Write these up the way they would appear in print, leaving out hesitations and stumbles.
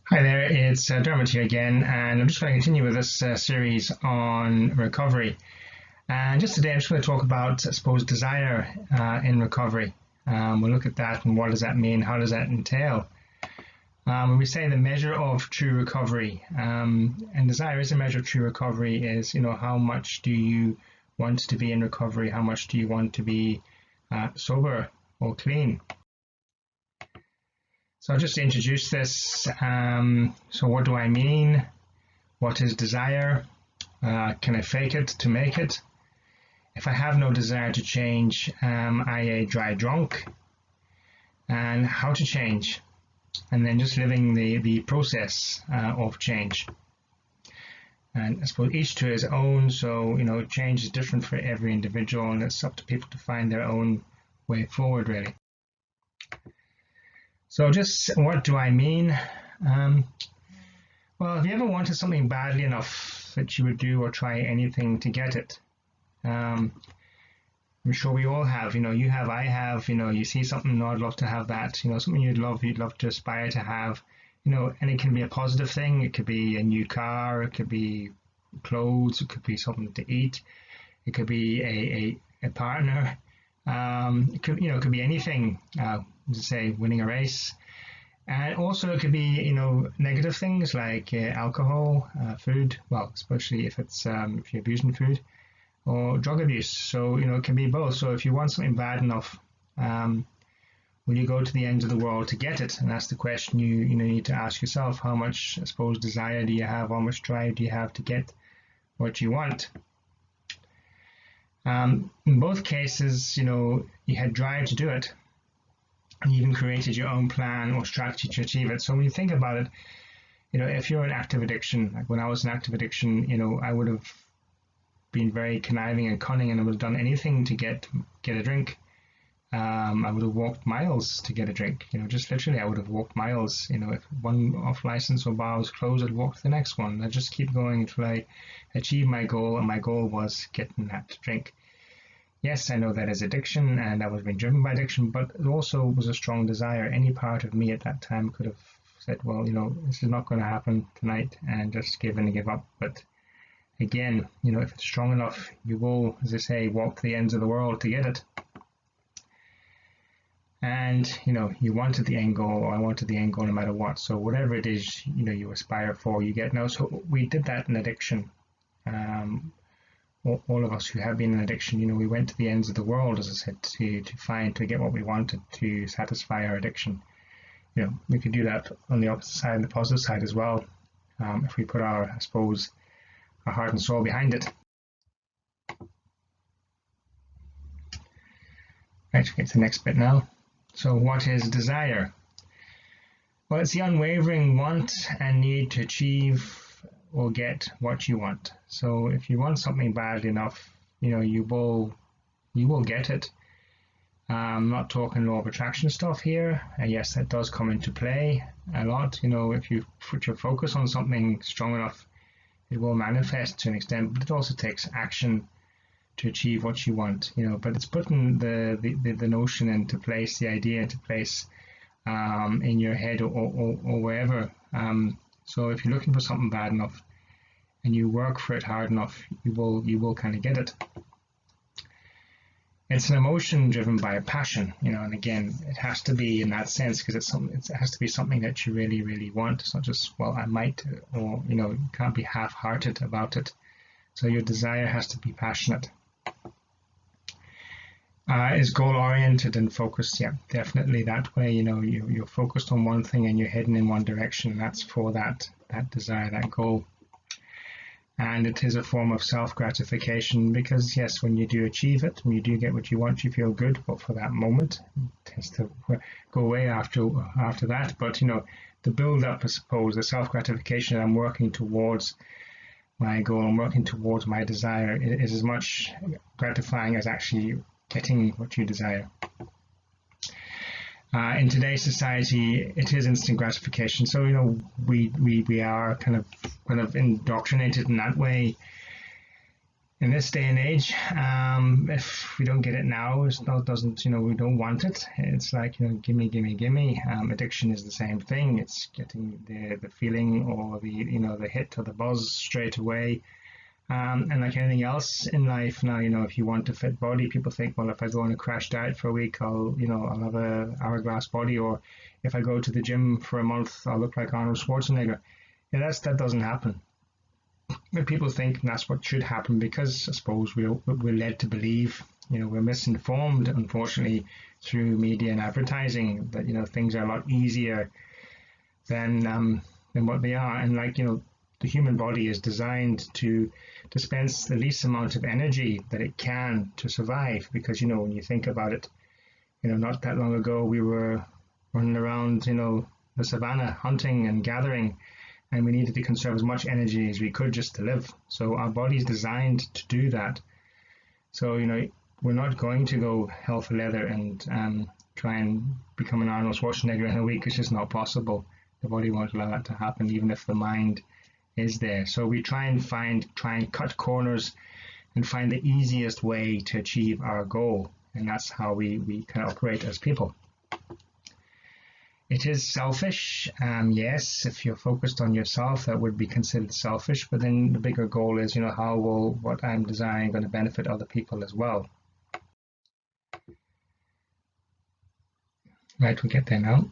Hi there, it's Dermot here again, and I'm just going to continue with this series on recovery. And just today, I'm just going to talk about, I suppose, desire in recovery. We'll look at that and what does that mean, how does that entail. When we say the measure of true recovery, and desire is a measure of true recovery, is how much do you want to be in recovery, how much do you want to be sober or clean. So I'll just introduce this. So what do I mean? What is desire? Can I fake it to make it? If I have no desire to change, am I a dry drunk? And how to change? And then just living the process of change. And I suppose each to his own, so change is different for every individual, and it's up to people to find their own way forward, really. So just what do I mean? Well, have you ever wanted something badly enough that you would do or try anything to get it? I'm sure we all have. You have, I have. You see something, no, I'd love to have that. Something you'd love to aspire to have. And it can be a positive thing. It could be a new car. It could be clothes. It could be something to eat. It could be a partner. It could be anything. Say winning a race, and also it could be negative things like alcohol, food. Well, especially if it's if you're abusing food, or drug abuse. So it can be both. So if you want something bad enough, will you go to the ends of the world to get it? And that's the question you need to ask yourself. How much, I suppose, desire do you have? How much drive do you have to get what you want? In both cases, you had drive to do it. And you even created your own plan or strategy to achieve it. So when you think about it, if you're an active addiction, like when I was an active addiction, I would have been very conniving and cunning, and I would have done anything to get a drink. I would have walked miles to get a drink. Just literally, I would have walked miles. If one off license or bar was closed, I'd walk to the next one. I'd just keep going until I achieve my goal, and my goal was getting that drink. Yes, I know that is addiction, and I was being driven by addiction, but it also was a strong desire. Any part of me at that time could have said, well, this is not going to happen tonight, and just give in and give up. But again, if it's strong enough, you will, as I say, walk to the ends of the world to get it. And, you wanted the end goal, or I wanted the end goal no matter what. So whatever it is, you aspire for, you get now. So we did that in addiction. All of us who have been in addiction, we went to the ends of the world, as I said, to get what we wanted to satisfy our addiction. We could do that on the opposite side and the positive side as well, if we put our heart and soul behind it. Right, get to the next bit now. So what is desire? Well, it's the unwavering want and need to achieve or get what you want. So if you want something badly enough, you will get it. I'm not talking law of attraction stuff here. Yes, that does come into play a lot. If you put your focus on something strong enough, it will manifest to an extent, but it also takes action to achieve what you want. But it's putting the notion into place, the idea into place in your head or wherever. So if you're looking for something bad enough and you work for it hard enough, you will kind of get it. It's an emotion driven by a passion, and again, it has to be in that sense because it has to be something that you really, really want. It's not just, well, I might, or you can't be half-hearted about it. So your desire has to be passionate. Is goal-oriented and focused? Yeah, definitely that way. You're focused on one thing and you're heading in one direction, and that's for that desire, that goal. And it is a form of self-gratification because, yes, when you do achieve it, when you do get what you want, you feel good. But for that moment, it tends to go away after that. But the build-up, I suppose, the self-gratification, I'm working towards my goal, I'm working towards my desire, is as much gratifying as actually getting what you desire. In today's society, it is instant gratification. So we are kind of indoctrinated in that way. in this day and age, if we don't get it now, it's not doesn't we don't want it. It's like gimme, gimme, gimme. Addiction is the same thing. It's getting the feeling or the hit or the buzz straight away. And like anything else in life now, if you want a fit body, people think, well, if I go on a crash diet for a week, I'll have a hourglass body, or if I go to the gym for a month, I'll look like Arnold Schwarzenegger. Yeah, that doesn't happen. But people think that's what should happen because I suppose we're led to believe, we're misinformed, unfortunately, through media and advertising that things are a lot easier than what they are, and the human body is designed to dispense the least amount of energy that it can to survive. Because when you think about it, not that long ago we were running around the savannah hunting and gathering, and we needed to conserve as much energy as we could just to live. So our body's designed to do that. So we're not going to go hell for leather and try and become an Arnold Schwarzenegger in a week. It's just not possible. The body won't allow that to happen, even if the mind is there. So we try and cut corners and find the easiest way to achieve our goal, and that's how we can operate as people. It is selfish, yes. If you're focused on yourself, that would be considered selfish. But then the bigger goal is, how will what I'm designing going to benefit other people as well? Right, we'll get there now.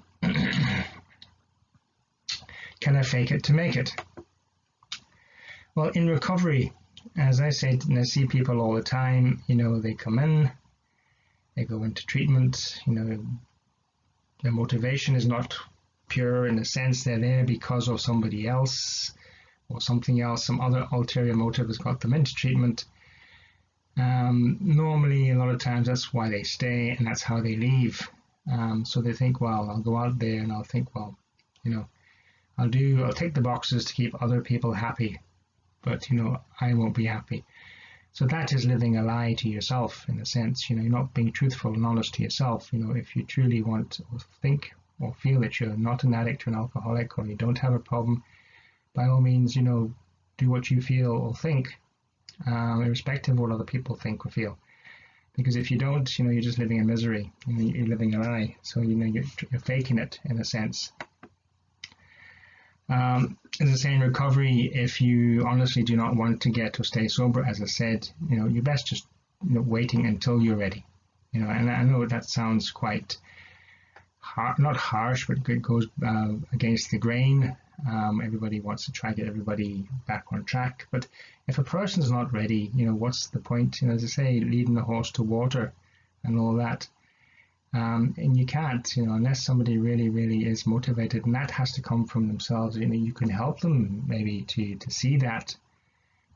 Can I fake it to make it? Well, in recovery, as I said, and I see people all the time, they come in, they go into treatment, their motivation is not pure in the sense they're there because of somebody else or something else, some other ulterior motive has got them into treatment. Normally, a lot of times, that's why they stay and that's how they leave. So they think, well, I'll go out there and I'll think, well, I'll take the boxes to keep other people happy, but I won't be happy. So that is living a lie to yourself, in a sense. You're not being truthful and honest to yourself. If you truly want or think or feel that you're not an addict or an alcoholic, or you don't have a problem, by all means, do what you feel or think, irrespective of what other people think or feel. Because if you don't, you're just living in misery. You're living a lie. So you're faking it, in a sense. As I say, in recovery, if you honestly do not want to get or stay sober, as I said, you're best just waiting until you're ready. And I know that sounds quite not harsh, but it goes against the grain. Everybody wants to try to get everybody back on track, but if a person's not ready, what's the point? As I say, leading the horse to water and all that. And you can't, unless somebody really, really is motivated, and that has to come from themselves. You can help them maybe to see that,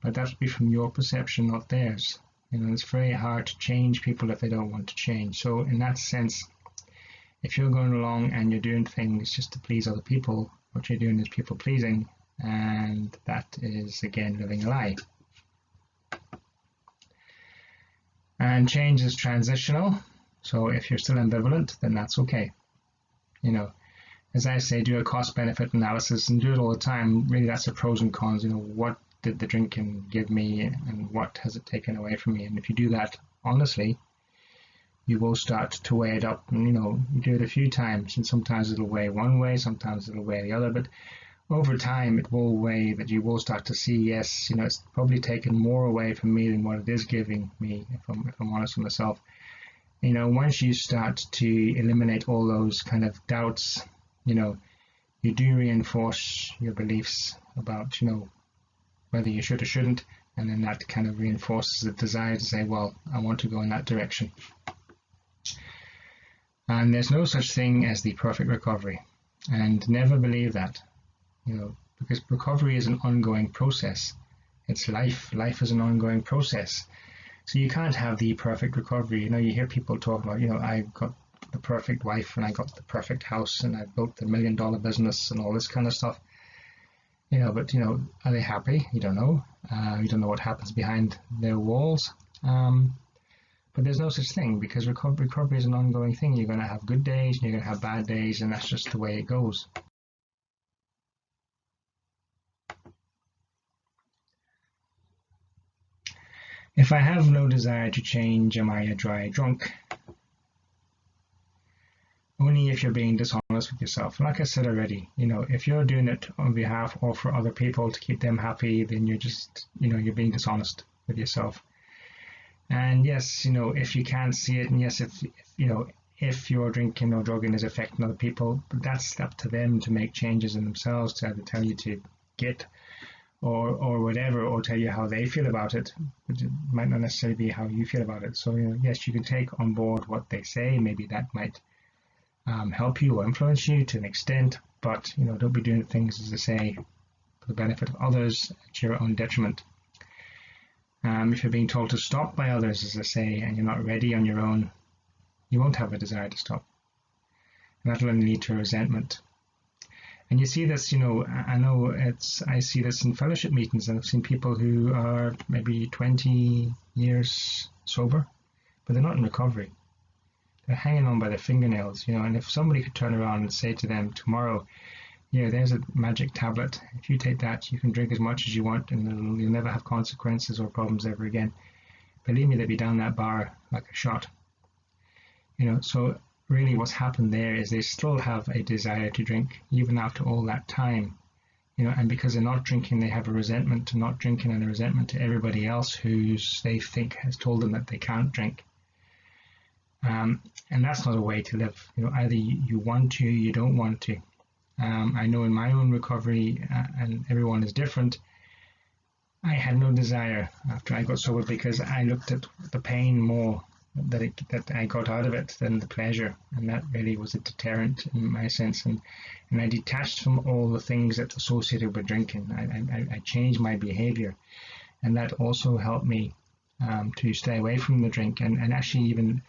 but that would be from your perception, not theirs. It's very hard to change people if they don't want to change. So in that sense, if you're going along and you're doing things just to please other people, what you're doing is people pleasing, and that is, again, living a lie. And change is transitional. So if you're still ambivalent, then that's okay. As I say, do a cost-benefit analysis and do it all the time. Really, that's the pros and cons. What did the drinking give me and what has it taken away from me? And if you do that honestly, you will start to weigh it up. And, you do it a few times, and sometimes it'll weigh one way, sometimes it'll weigh the other. But over time, it will weigh that you will start to see, yes, it's probably taken more away from me than what it is giving me, if I'm honest with myself. Once you start to eliminate all those kind of doubts, you do reinforce your beliefs about, whether you should or shouldn't, and then that kind of reinforces the desire to say, well, I want to go in that direction. And there's no such thing as the perfect recovery, and never believe that, because recovery is an ongoing process. It's life. Life is an ongoing process. So you can't have the perfect recovery. You hear people talk about, I got the perfect wife and I got the perfect house and I built the $1 million business and all this kind of stuff. But are they happy? You don't know. You don't know what happens behind their walls. But there's no such thing, because recovery is an ongoing thing. You're going to have good days and you're going to have bad days, and that's just the way it goes. If I have no desire to change, am I a dry drunk? Only if you're being dishonest with yourself. Like I said already, if you're doing it on behalf or for other people to keep them happy, then you're just, you're being dishonest with yourself. And yes, if you can't see it, and yes, if your drinking or drugging is affecting other people, but that's up to them to make changes in themselves, to either tell you to get or whatever, or tell you how they feel about it, but it might not necessarily be how you feel about it. So, yes, you can take on board what they say. Maybe that might help you or influence you to an extent, but, don't be doing things, as I say, for the benefit of others at your own detriment. If you're being told to stop by others, as I say, and you're not ready on your own, you won't have a desire to stop. And that'll only lead to resentment. And you see this, I see this in fellowship meetings, and I've seen people who are maybe 20 years sober, but they're not in recovery. They're hanging on by their fingernails, and if somebody could turn around and say to them tomorrow, there's a magic tablet. If you take that, you can drink as much as you want, and you'll never have consequences or problems ever again. Believe me, they'd be down that bar like a shot. So really what's happened there is they still have a desire to drink even after all that time, and because they're not drinking, they have a resentment to not drinking and a resentment to everybody else who they think has told them that they can't drink. And that's not a way to live. Either you want to, you don't want to. I know in my own recovery, and everyone is different, I had no desire after I got sober because I looked at the pain more that I got out of it than the pleasure, and that really was a deterrent in my sense. And I detached from all the things that's associated with drinking. I changed my behavior, and that also helped me to stay away from the drink. And actually, even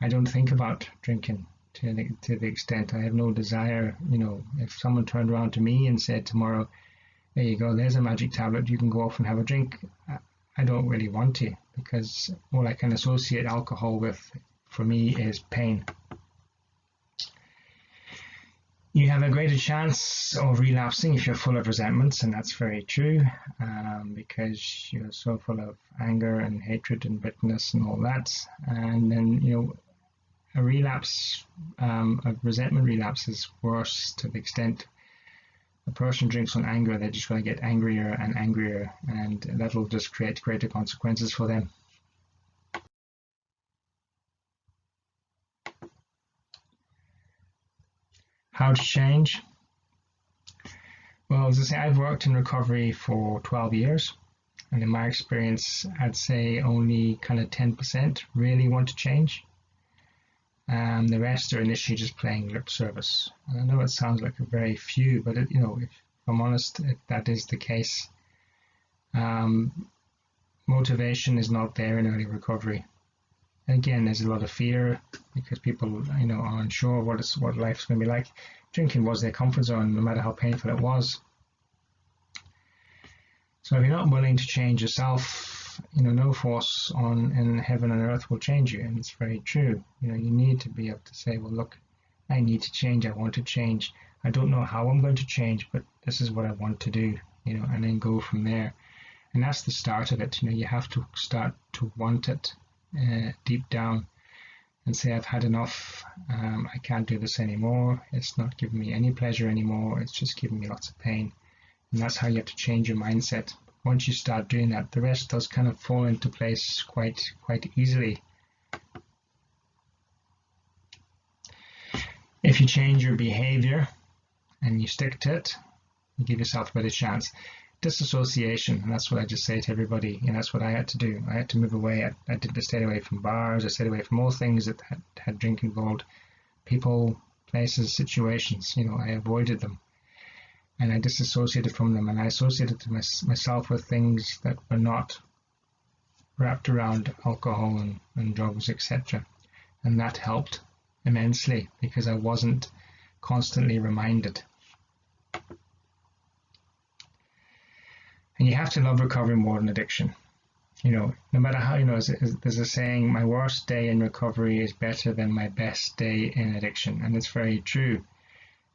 I don't think about drinking to the extent. I have no desire. If someone turned around to me and said tomorrow, "There you go, there's a magic tablet, you can go off and have a drink," I don't really want to, because all I can associate alcohol with, for me, is pain. You have a greater chance of relapsing if you're full of resentments, and that's very true, because you're so full of anger and hatred and bitterness and all that. And then, a relapse, a resentment relapse is worse to the extent a person drinks on anger, they're just going to get angrier and angrier, and that'll just create greater consequences for them. How to change? Well, as I say, I've worked in recovery for 12 years, and in my experience, I'd say only kind of 10% really want to change. The rest are initially just playing lip service. And I know it sounds like a very few, but if I'm honest, that is the case. Motivation is not there in early recovery. Again, there's a lot of fear because people, are unsure what life's going to be like. Drinking was their comfort zone, no matter how painful it was. So if you're not willing to change yourself, no force in heaven and earth will change you, and it's very true. You need to be able to say, well, look, I need to change. I want to change. I don't know how I'm going to change, but this is what I want to do. And then go from there. And that's the start of it. You have to start to want it deep down, and say, I've had enough. I can't do this anymore. It's not giving me any pleasure anymore. It's just giving me lots of pain. And that's how you have to change your mindset. Once you start doing that, the rest does kind of fall into place quite easily. If you change your behavior and you stick to it, you give yourself a better chance. Disassociation, and that's what I just say to everybody, that's what I had to do. I had to move away. I did to stay away from bars. I stayed away from all things that had drink involved. People, places, situations, I avoided them. And I disassociated from them, and I associated myself with things that were not wrapped around alcohol and drugs, etc. And that helped immensely because I wasn't constantly reminded. And you have to love recovery more than addiction. No matter how, there's a saying, my worst day in recovery is better than my best day in addiction. And it's very true.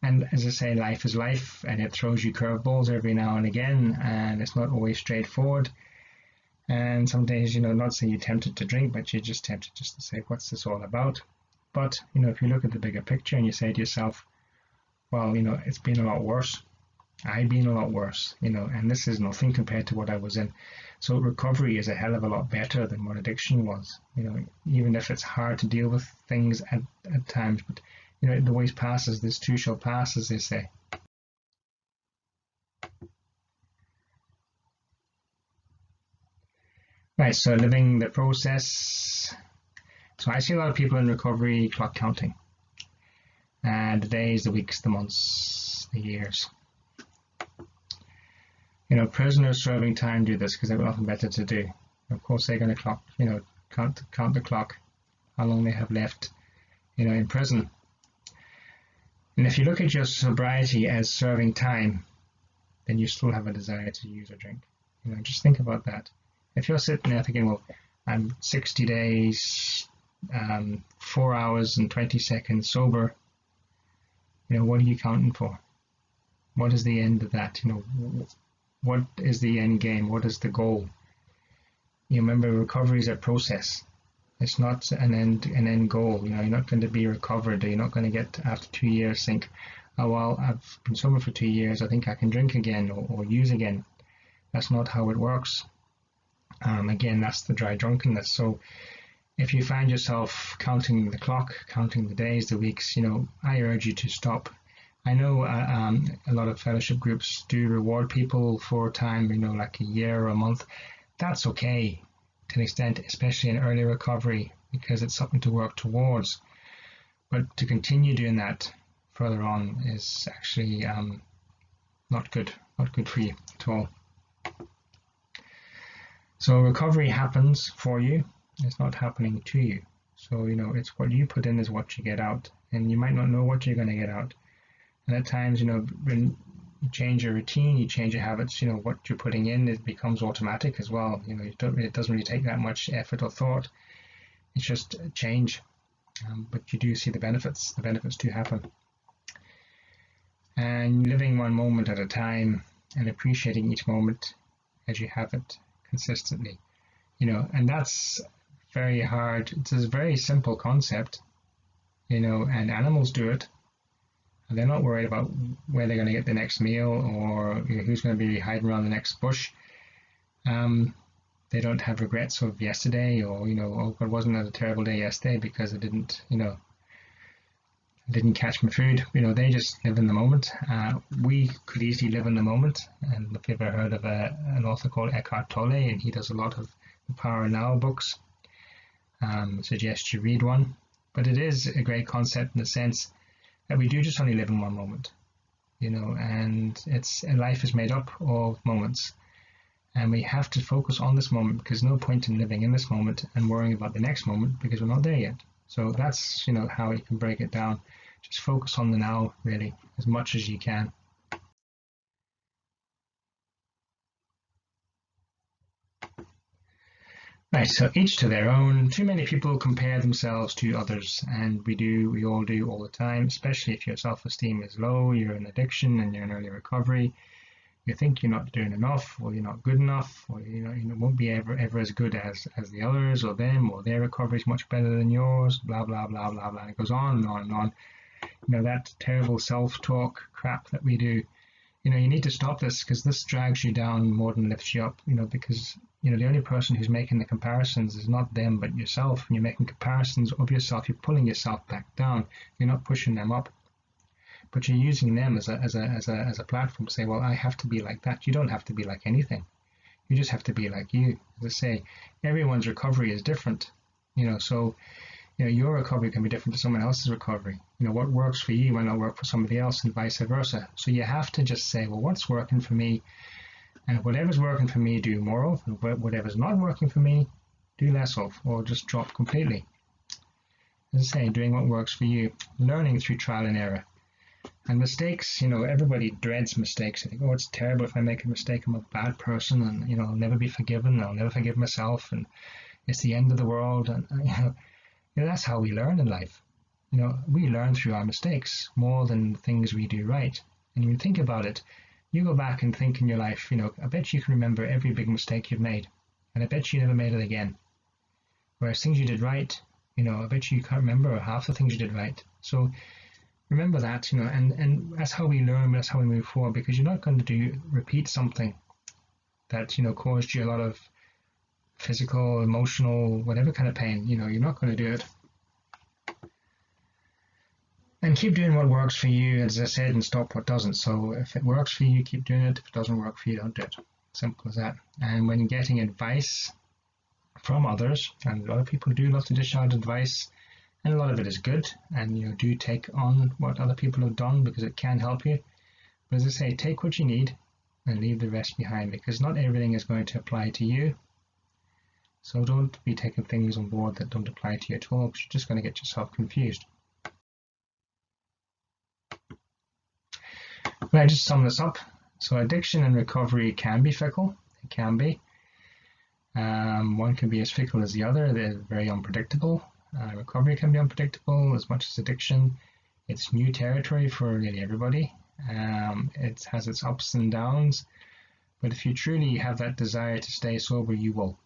And as I say, life is life, and it throws you curveballs every now and again, and it's not always straightforward. And some days, not saying you're tempted to drink, but you're just tempted just to say, what's this all about? But, if you look at the bigger picture and you say to yourself, well, it's been a lot worse. I've been a lot worse, and this is nothing compared to what I was in. So recovery is a hell of a lot better than what addiction was, even if it's hard to deal with things at times. But, the ways passes, this too shall pass, as they say. Right, so living the process. So I see a lot of people in recovery clock counting. And the days, the weeks, the months, the years. Prisoners serving time do this because they've got nothing better to do. Of course, they're going to clock, count the clock, how long they have left, in prison. And if you look at your sobriety as serving time, then you still have a desire to use or drink. Just think about that. If you're sitting there thinking, well, I'm 60 days, 4 hours and 20 seconds sober, what are you counting for? What is the end of that? What is the end game? What is the goal? Remember, recovery is a process. It's not an end goal. You're not going to be recovered. You're not going to get after 2 years think, oh well, I've been sober for 2 years. I think I can drink again or use again. That's not how it works. Again, that's the dry drunkenness. So if you find yourself counting the clock, counting the days, the weeks, I urge you to stop. I know a lot of fellowship groups do reward people for time, like a year or a month. That's okay to an extent, especially in early recovery, because it's something to work towards. But to continue doing that further on is actually not good for you at all. So recovery happens for you. It's not happening to you. So, it's what you put in is what you get out. And you might not know what you're going to get out. And at times, when you change your routine, you change your habits, what you're putting in, it becomes automatic as well. It doesn't really take that much effort or thought. It's just a change. But you do see the benefits. The benefits do happen. And living one moment at a time and appreciating each moment as you have it consistently, and that's very hard. It's a very simple concept, and animals do it. And they're not worried about where they're going to get the next meal or who's going to be hiding around the next bush. They don't have regrets of yesterday or, oh, it wasn't a terrible day yesterday because I didn't catch my food. They just live in the moment. We could easily live in the moment. And if you've ever heard of an author called Eckhart Tolle, and he does a lot of the Power Now books, suggest you read one. But it is a great concept in the sense that we do just only live in one moment, and life is made up of moments, and we have to focus on this moment because no point in living in this moment and worrying about the next moment because we're not there yet. So that's how you can break it down. Just focus on the now, really, as much as you can. Right, so each to their own. Too many people compare themselves to others, and we all do all the time, especially if your self-esteem is low, you're in addiction and you're in early recovery. You think you're not doing enough, or you're not good enough, or you won't be ever as good as the others or them, or their recovery is much better than yours, blah, blah, blah, blah, blah. It goes on and on and on. That terrible self-talk crap that we do. You need to stop this because this drags you down more than lifts you up, because the only person who's making the comparisons is not them but yourself. And you're making comparisons of yourself, you're pulling yourself back down. You're not pushing them up, but you're using them as a platform to say, well, I have to be like that. You don't have to be like anything. You just have to be like you. As I say, everyone's recovery is different, so your recovery can be different to someone else's recovery. What works for you might not work for somebody else and vice versa. So you have to just say, well, what's working for me? And whatever's working for me, do more of. And whatever's not working for me, do less of, or just drop completely. As I say, doing what works for you, learning through trial and error. And mistakes, everybody dreads mistakes. They think, oh, it's terrible if I make a mistake. I'm a bad person and, I'll never be forgiven. I'll never forgive myself. And it's the end of the world. And, that's how we learn in life. We learn through our mistakes more than things we do right. And when you think about it, you go back and think in your life, I bet you can remember every big mistake you've made. and I bet you never made it again. Whereas things you did right, I bet you can't remember half the things you did right. So remember that, and that's how we learn, that's how we move forward, because you're not going to repeat something that, caused you a lot of physical, emotional, whatever kind of pain. You're not going to do it. And keep doing what works for you, as I said, and stop what doesn't. So if it works for you, keep doing it. If it doesn't work for you, don't do it. Simple as that. And when getting advice from others, and a lot of people do love to dish out advice, and a lot of it is good, and do take on what other people have done because it can help you. But as I say, take what you need and leave the rest behind, because not everything is going to apply to you. So don't be taking things on board that don't apply to you at all, because you're just going to get yourself confused. Right, just sum this up. So addiction and recovery can be fickle. It can be. One can be as fickle as the other. They're very unpredictable. Recovery can be unpredictable as much as addiction. It's new territory for nearly everybody. It has its ups and downs. But if you truly have that desire to stay sober, you will.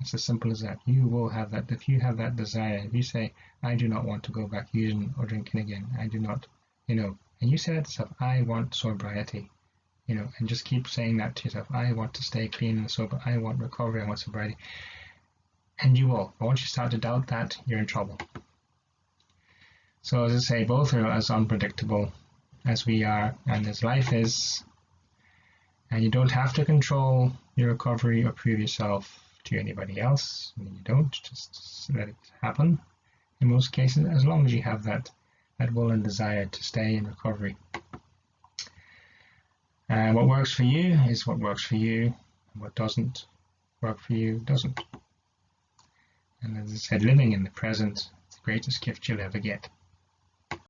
It's as simple as that. You will have that. If you have that desire, if you say, I do not want to go back using or drinking again, I do not, and you say that to yourself, I want sobriety, and just keep saying that to yourself, I want to stay clean and sober, I want recovery, I want sobriety, and you will. But once you start to doubt that, you're in trouble. So as I say, both are as unpredictable as we are and as life is, and you don't have to control your recovery or prove yourself to anybody else. You don't, just let it happen in most cases, as long as you have that will and desire to stay in recovery. What works for you is what works for you, and what doesn't work for you doesn't. And as I said, living in the present is the greatest gift you'll ever get.